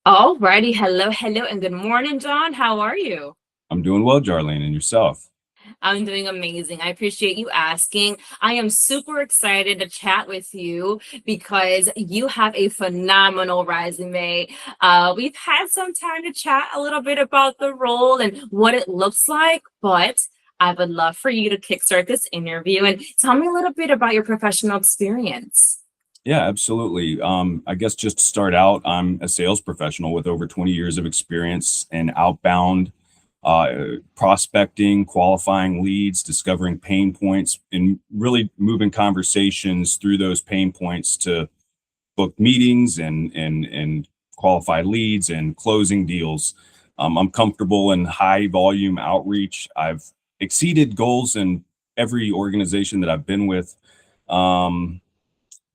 Alrighty, hello, and good morning, John. How are you? I'm doing well, Jarlene, and yourself. I'm doing amazing. I appreciate you asking. I am super excited to chat with you because you have a phenomenal resume. We've had some time to chat a little bit about the role and what it looks like, but I would love for you to kickstart this interview and tell me a little bit about your professional experience. Yeah, absolutely. I guess just to start out, I'm a sales professional with over 20 years of experience in outbound prospecting, qualifying leads, discovering pain points, and really moving conversations through those pain points to book meetings and qualify leads and closing deals. I'm comfortable in high volume outreach. I've exceeded goals in every organization that I've been with. Um,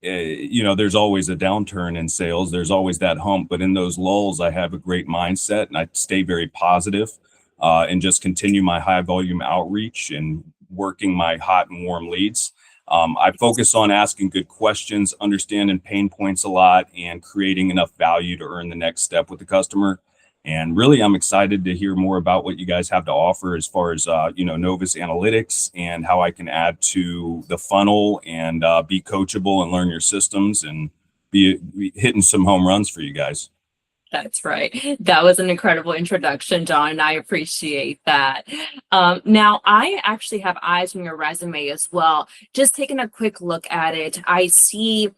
there's always a downturn in sales. There's always that hump, but in those lulls, I have a great mindset and I stay very positive, and just continue my high volume outreach and working my hot and warm leads. I focus on asking good questions, understanding pain points a lot, and creating enough value to earn the next step with the customer. And really, I'm excited to hear more about what you guys have to offer as far as Novus Analytics and how I can add to the funnel and be coachable and learn your systems and be hitting some home runs for you guys. That's right. That was an incredible introduction, John, and I appreciate that. Now, I actually have eyes on your resume as well. Just taking a quick look at it, I see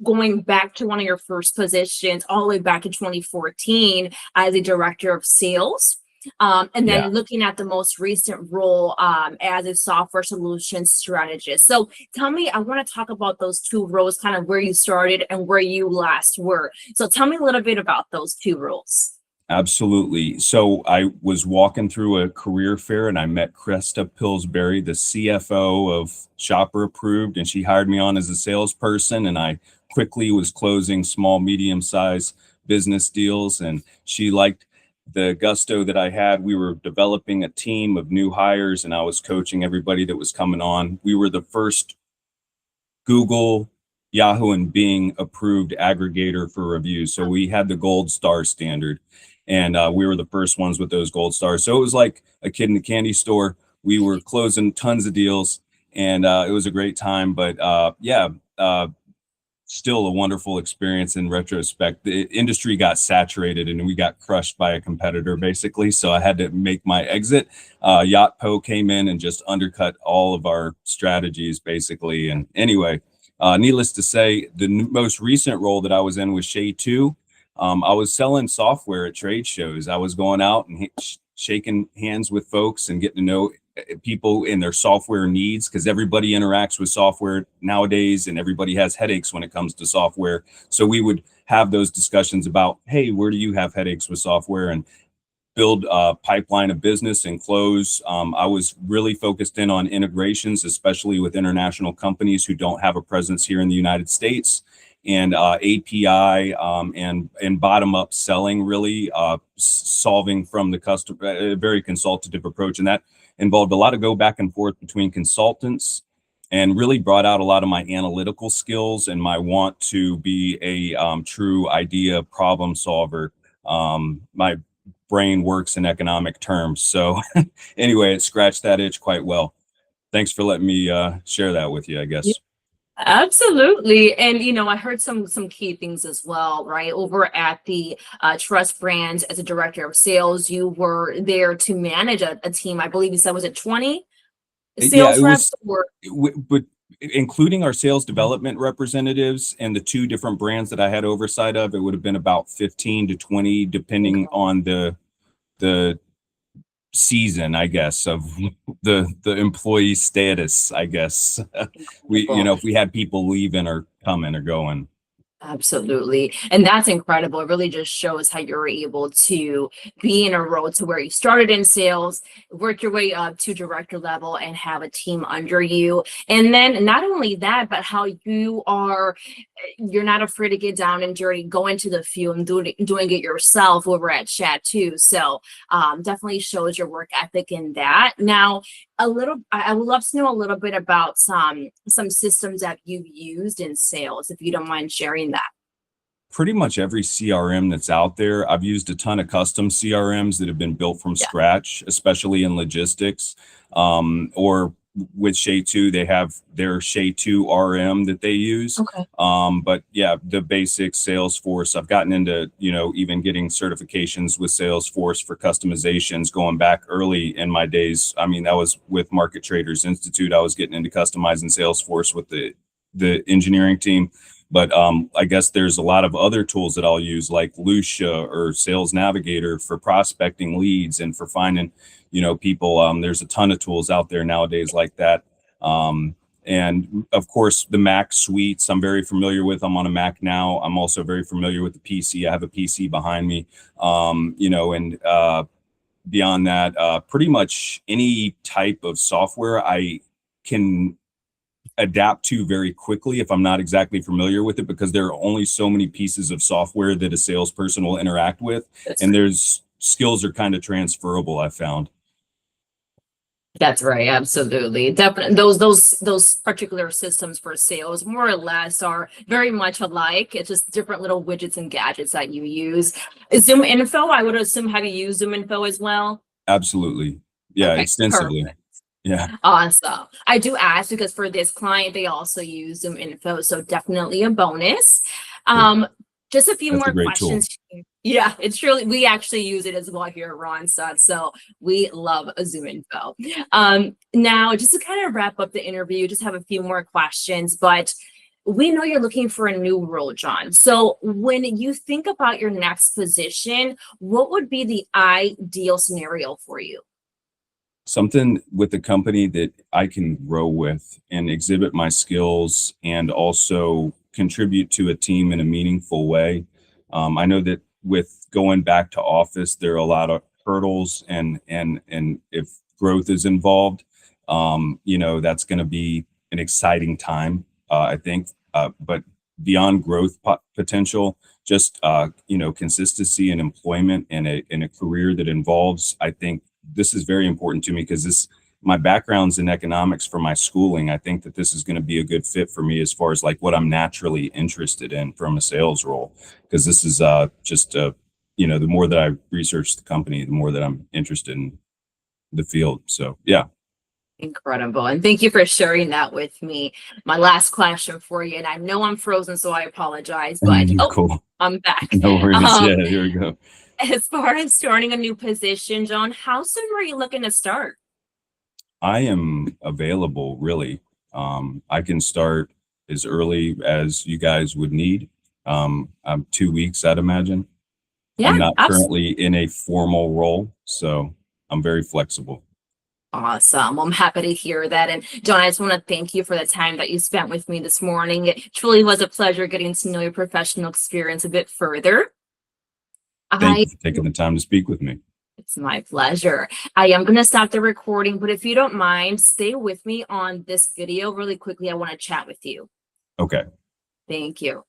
going back to one of your first positions all the way back in 2014 as a director of sales. And Yeah. then looking at the most recent role as a software solutions strategist. So tell me, I want to talk about those two roles, kind of where you started and where you last were. So tell me a little bit about those two roles. Absolutely. So I was walking through a career fair and I met Krista Pillsbury, the CFO of Shopper Approved, and she hired me on as a salesperson. And I quickly was closing small, medium-sized business deals. And she liked the gusto that I had. We were developing a team of new hires, and I was coaching everybody that was coming on. We were the first Google, Yahoo, and Bing approved aggregator for reviews. So we had the gold star standard, and we were the first ones with those gold stars. So it was like a kid in a candy store. We were closing tons of deals, and it was a great time. But still a wonderful experience in retrospect. The industry got saturated and we got crushed by a competitor basically. So I had to make my exit. Yotpo came in and just undercut all of our strategies basically. And anyway, needless to say, the most recent role that I was in was Shay 2. I was selling software at trade shows. I was going out and shaking hands with folks and getting to know people in their software needs, because everybody interacts with software nowadays and everybody has headaches when it comes to software. So we would have those discussions about, hey, where do you have headaches with software, and build a pipeline of business and close. I was really focused in on integrations, especially with international companies who don't have a presence here in the United States, and API, and bottom up selling, really solving from the customer, a very consultative approach. And that involved a lot of go back and forth between consultants, and really brought out a lot of my analytical skills and my want to be a true idea problem solver. My brain works in economic terms. So anyway, it scratched that itch quite well. Thanks for letting me share that with you, I Yeah, guess. absolutely. And I heard some key things as well, right? Over at the Trust Brands as a director of sales, you were there to manage a team. I believe you said, was it 20 Yeah, sales it reps was, or but including our sales development representatives and the two different brands that I had oversight of, it would have been about 15 to 20, depending on the season, I guess, of the employee status, I guess. We, incredible? if we had people leaving or coming or going. Absolutely. And that's incredible. It really just shows how you're able to be in a role to where you started in sales, work your way up to director level and have a team under you. And then not only that, but how you're not afraid to get down and dirty, go into the field and doing it yourself over at Chat too. So definitely shows your work ethic in that. Now, I would love to know a little bit about some systems that you've used in sales, if you don't mind sharing that. pretty much every CRM that's out there. I've used a ton of custom CRMs that have been built from Yeah. scratch, especially in logistics. Or with Shay2, they have their Shay2 RM that they use. Okay. But yeah, the basic Salesforce. I've gotten into, even getting certifications with Salesforce for customizations going back early in my days. I mean, that was with Market Traders Institute. I was getting into customizing Salesforce with the engineering team. But I guess there's a lot of other tools that I'll use, like Lucia or Sales Navigator, for prospecting leads and for finding, people. There's a ton of tools out there nowadays like that. And of course, the Mac suites I'm very familiar with. I'm on a Mac now. I'm also very familiar with the PC. I have a PC behind me, and beyond that, pretty much any type of software I can adapt to very quickly if I'm not exactly familiar with it, because there are only so many pieces of software that a salesperson will interact with. And there's skills are kind of transferable, I found. That's right. Absolutely. Definitely. Those particular systems for sales more or less are very much alike. It's just different little widgets and gadgets that you use. Zoom Info, I would assume, have you used Zoom Info as well? Absolutely. Yeah, Okay, extensively. perfect. Yeah. Awesome. I do ask because for this client, they also use Zoom Info, so definitely a bonus. Just a few That's a more great tool. questions. Yeah, it's really, we actually use it as well here at Randstad, so we love a Zoom Info. Now, just to kind of wrap up the interview, just have a few more questions, but we know you're looking for a new role, John. So when you think about your next position, what would be the ideal scenario for you? Something with a company that I can grow with and exhibit my skills and also contribute to a team in a meaningful way. I know that with going back to office, there are a lot of hurdles, and if growth is involved, that's going to be an exciting time, I think. But beyond growth potential, just consistency and employment in a career that involves, I think this is very important to me, because my background's in economics for my schooling. I think that this is going to be a good fit for me as far as like what I'm naturally interested in from a sales role, because this is the more that I research the company, the more that I'm interested in the field. So yeah. Incredible. And thank you for sharing that with me. My last question for you, and I know I'm frozen, so I apologize, but Cool. I'm back. No worries. Yeah, here we go. As far as starting a new position, John, how soon were you looking to start? I am available, really. I can start as early as you guys would need. I'm 2 weeks, I'd imagine. Yeah, I'm not absolutely. currently in a formal role, so I'm very flexible. Awesome. Well, I'm happy to hear that. And John, I just want to thank you for the time that you spent with me this morning. It truly was a pleasure getting to know your professional experience a bit further. Thank you for taking the time to speak with me. It's my pleasure. I am going to stop the recording, but if you don't mind, stay with me on this video really quickly. I want to chat with you. Okay. Thank you.